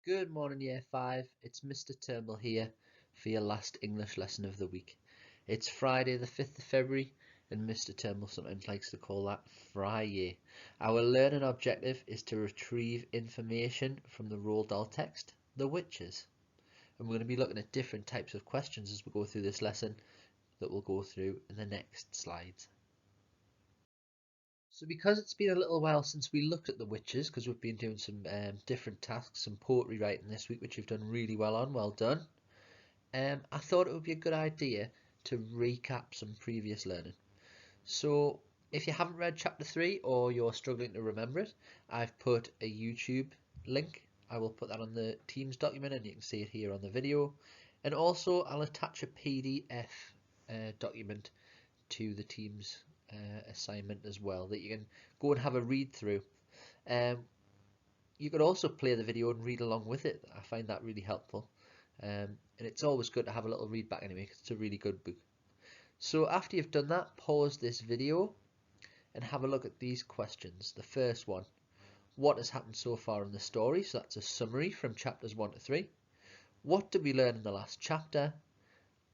Good morning, Year 5. It's Mr. Turnbull here for your last English lesson of the week. It's Friday the 5th of February, and Mr. Turnbull sometimes likes to call that Friday. Our learning objective is to retrieve information from the Roald Dahl text, The Witches. And we're going to be looking at different types of questions as we go through this lesson that we'll go through in the next slides. So because it's been a little while since we looked at the witches, because we've been doing some different tasks, some poetry writing this week, which you've done really well on, well done. I thought it would be a good idea to recap some previous learning. So if you haven't read chapter 3 or you're struggling to remember it, I've put a YouTube link. I will put that on the Teams document and you can see it here on the video. And also I'll attach a PDF document to the Teams assignment as well that you can go and have a read through. You could also play the video and read along with it. I find that really helpful, and it's always good to have a little read back anyway because it's a really good book. So after you've done that, pause this video and have a look at these questions. The first one, what has happened so far in the story? So that's a summary from chapters 1 to 3. What did we learn in the last chapter?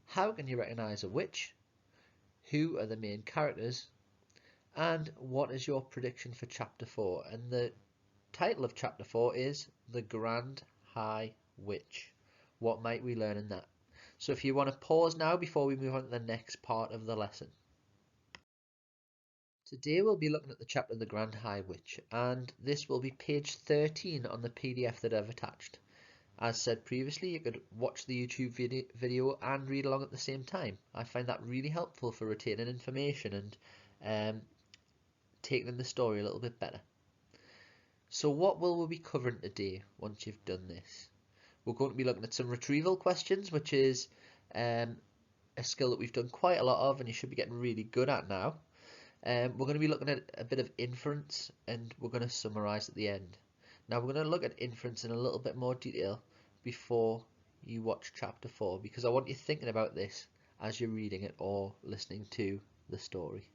How can you recognise a witch? Who are the main characters? And what is your prediction for chapter 4? And the title of chapter 4 is The Grand High Witch. What might we learn in that? So if you want to pause now before we move on to the next part of the lesson. Today we'll be looking at the chapter The Grand High Witch, and this will be page 13 on the PDF that I've attached. As said previously, you could watch the YouTube video and read along at the same time. I find that really helpful for retaining information and taking in the story a little bit better. So what will we be covering today once you've done this? We're going to be looking at some retrieval questions, which is a skill that we've done quite a lot of and you should be getting really good at now. We're going to be looking at a bit of inference and we're going to summarise at the end. Now we're going to look at inference in a little bit more detail before you watch chapter 4 because I want you thinking about this as you're reading it or listening to the story.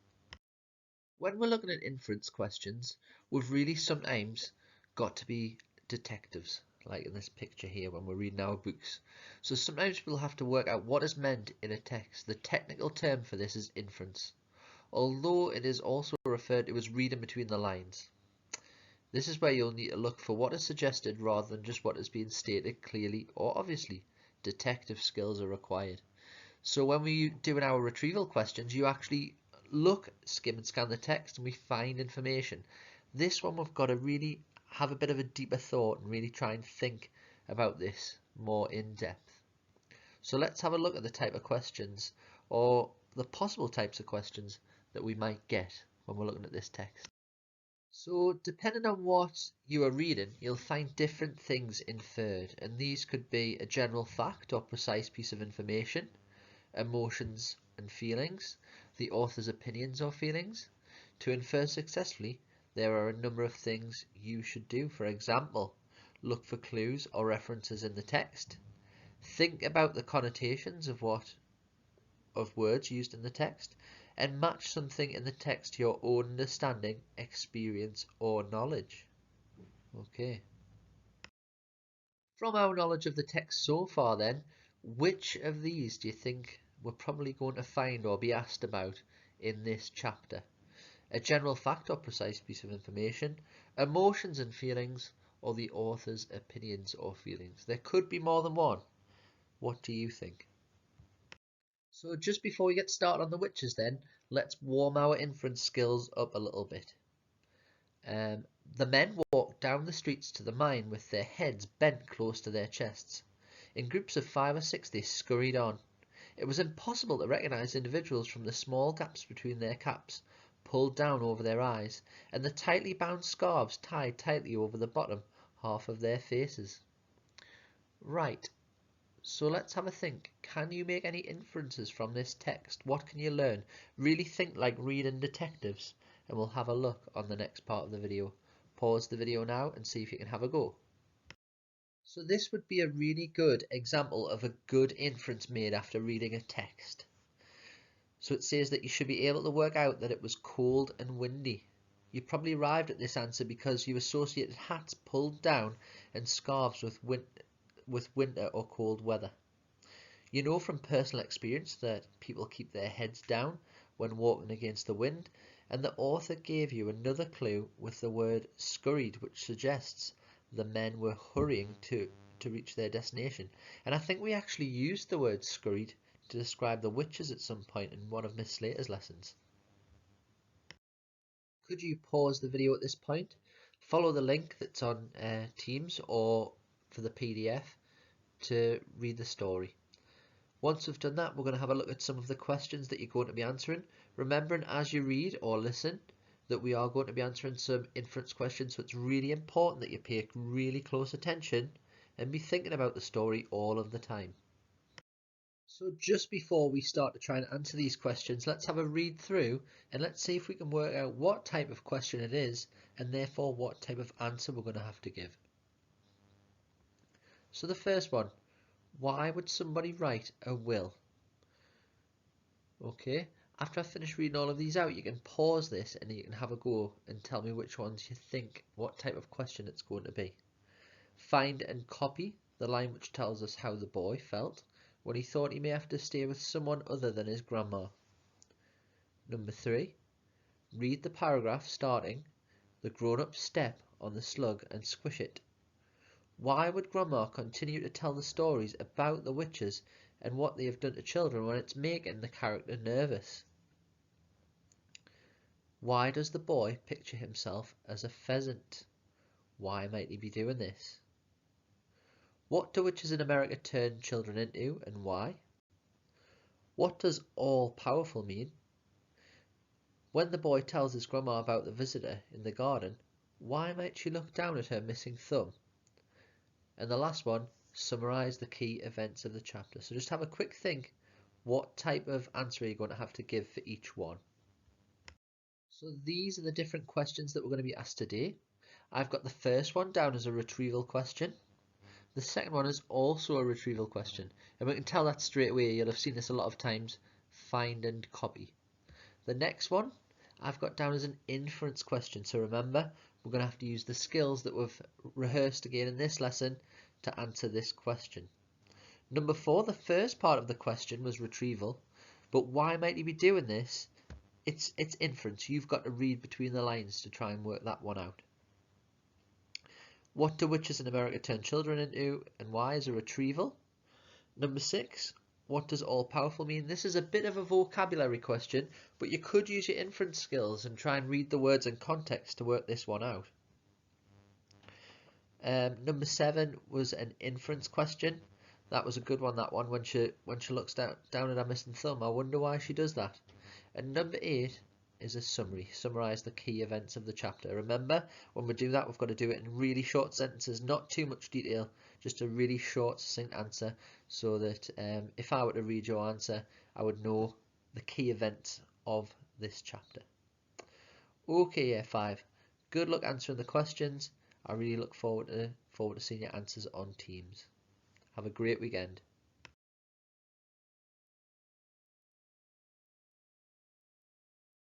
When we're looking at inference questions, we've really sometimes got to be detectives, like in this picture here when we're reading our books. So sometimes we'll have to work out what is meant in a text. The technical term for this is inference, although it is also referred to as reading between the lines. This is where you'll need to look for what is suggested rather than just what is being stated clearly or obviously. Detective skills are required. So when we're doing our retrieval questions, you actually look, skim and scan the text and we find information. This one we've got to really have a bit of a deeper thought and really try and think about this more in depth. So let's have a look at the type of questions or the possible types of questions that we might get when we're looking at this text. So depending on what you are reading, you'll find different things inferred, and these could be a general fact or precise piece of information, emotions and feelings, the author's opinions or feelings. To infer successfully, there are a number of things you should do. For example, look for clues or references in the text. Think about the connotations of words used in the text, and match something in the text to your own understanding, experience or knowledge. Okay. From our knowledge of the text so far then, which of these do you think we're probably going to find or be asked about in this chapter? A general fact or precise piece of information, emotions and feelings, or the author's opinions or feelings? There could be more than one. What do you think? So just before we get started on the witches then, let's warm our inference skills up a little bit. The men walked down the streets to the mine with their heads bent close to their chests. In groups of 5 or 6 they scurried on. It was impossible to recognise individuals from the small gaps between their caps, pulled down over their eyes, and the tightly bound scarves tied tightly over the bottom half of their faces. Right. So let's have a think. Can you make any inferences from this text? What can you learn? Really think like reading detectives, and we'll have a look on the next part of the video. Pause the video now and see if you can have a go. So this would be a really good example of a good inference made after reading a text. So it says that you should be able to work out that it was cold and windy. You probably arrived at this answer because you associated hats pulled down and scarves with winter or cold weather. You know from personal experience that people keep their heads down when walking against the wind, and the author gave you another clue with the word scurried, which suggests the men were hurrying to reach their destination. And I think we actually used the word scurried to describe the witches at some point in one of Miss Slater's lessons. Could you pause the video at this point, follow the link that's on Teams or for the PDF to read the story. Once we've done that, we're going to have a look at some of the questions that you're going to be answering, remembering as you read or listen that we are going to be answering some inference questions, so it's really important that you pay really close attention and be thinking about the story all of the time. So just before we start to try and answer these questions, let's have a read through and let's see if we can work out what type of question it is and therefore what type of answer we're going to have to give. So the first one, why would somebody write a will? Okay, after I finish reading all of these out, you can pause this and you can have a go and tell me which ones you think, what type of question it's going to be. Find and copy the line which tells us how the boy felt when he thought he may have to stay with someone other than his grandma. Number 3, read the paragraph starting, the grown-up step on the slug and squish it. Why would Grandma continue to tell the stories about the witches and what they have done to children when it's making the character nervous? Why does the boy picture himself as a pheasant? Why might he be doing this? What do witches in America turn children into and why? What does all-powerful mean? When the boy tells his grandma about the visitor in the garden, why might she look down at her missing thumb? And the last one, summarise the key events of the chapter. So just have a quick think, what type of answer are you going to have to give for each one? So these are the different questions that we're going to be asked today. I've got the first one down as a retrieval question. The second one is also a retrieval question, and we can tell that straight away. You'll have seen this a lot of times. Find and copy. The next one I've got down as an inference question. So remember, we're going to have to use the skills that we've rehearsed again in this lesson to answer this question. Number 4, the first part of the question was retrieval, but why might he be doing this? It's inference. You've got to read between the lines to try and work that one out. What do witches in America turn children into and why is a retrieval? Number 6, what does all-powerful mean? This is a bit of a vocabulary question, but you could use your inference skills and try and read the words in context to work this one out. Number 7 was an inference question. That was a good one, that one, when she looks down at her missing thumb. I wonder why she does that. And number 8 is a summary. Summarise the key events of the chapter. Remember, when we do that, we've got to do it in really short sentences, not too much detail, just a really short, succinct answer, so that if I were to read your answer, I would know the key events of this chapter. Okay, Year 5. Good luck answering the questions. I really look forward to seeing your answers on Teams. Have a great weekend.